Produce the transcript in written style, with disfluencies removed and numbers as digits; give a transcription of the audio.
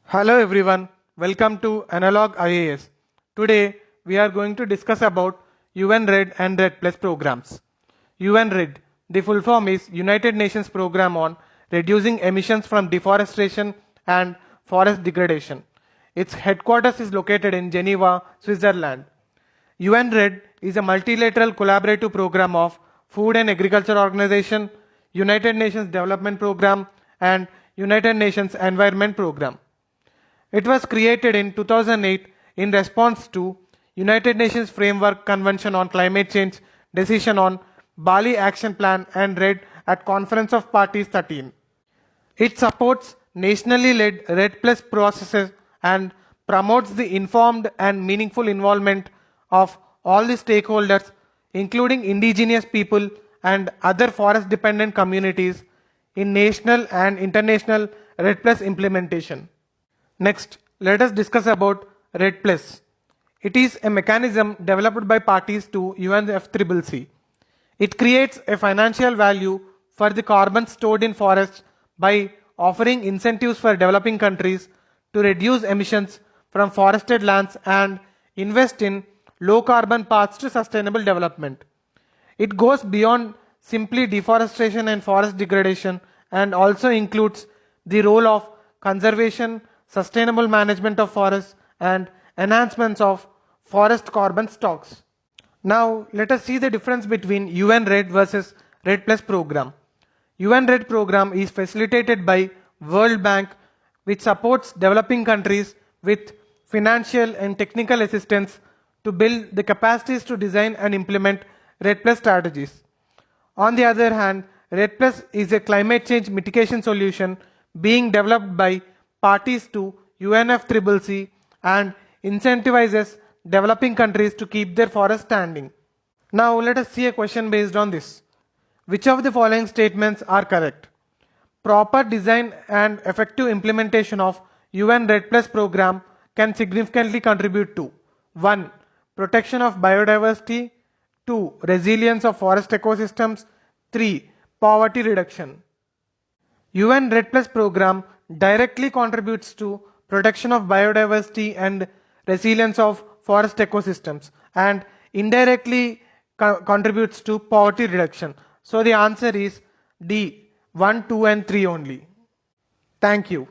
Hello everyone, welcome to Analog IAS. Today we are going to discuss about UN-REDD and REDD Plus programs. UN-REDD, the full form is United Nations Program on Reducing Emissions from Deforestation and Forest Degradation. Its headquarters is located in Geneva, Switzerland. UN-REDD is a multilateral collaborative program of Food and Agriculture Organization, United Nations Development Program and United Nations Environment Program. It was created in 2008 in response to United Nations Framework Convention on Climate Change decision on Bali Action Plan and REDD at Conference of Parties 13. It supports nationally led REDD Plus processes and promotes the informed and meaningful involvement of all the stakeholders, including indigenous people and other forest dependent communities, in national and international REDD Plus implementation. Next, let us discuss about REDD Plus. It is a mechanism developed by parties to UNFCCC. It creates a financial value for the carbon stored in forests by offering incentives for developing countries to reduce emissions from forested lands and invest in low carbon paths to sustainable development. It goes beyond simply deforestation and forest degradation and also includes the role of conservation, sustainable management of forests and enhancements of forest carbon stocks. Now let us see the difference between UN-REDD versus REDD Plus program. UN-REDD program is facilitated by World Bank, which supports developing countries with financial and technical assistance to build the capacities to design and implement REDD Plus strategies. On the other hand, REDD Plus is a climate change mitigation solution being developed by parties to UNFCCC and incentivizes developing countries to keep their forests standing. Now let us see a question based on this. Which of the following statements are correct? Proper design and effective implementation of UN REDD Plus program can significantly contribute to 1. Protection of biodiversity, 2. Resilience of forest ecosystems, 3. Poverty reduction. UN REDD Plus program directly contributes to protection of biodiversity and resilience of forest ecosystems and indirectly contributes to poverty reduction. So the answer is D, 1, 2 and 3 only. Thank you.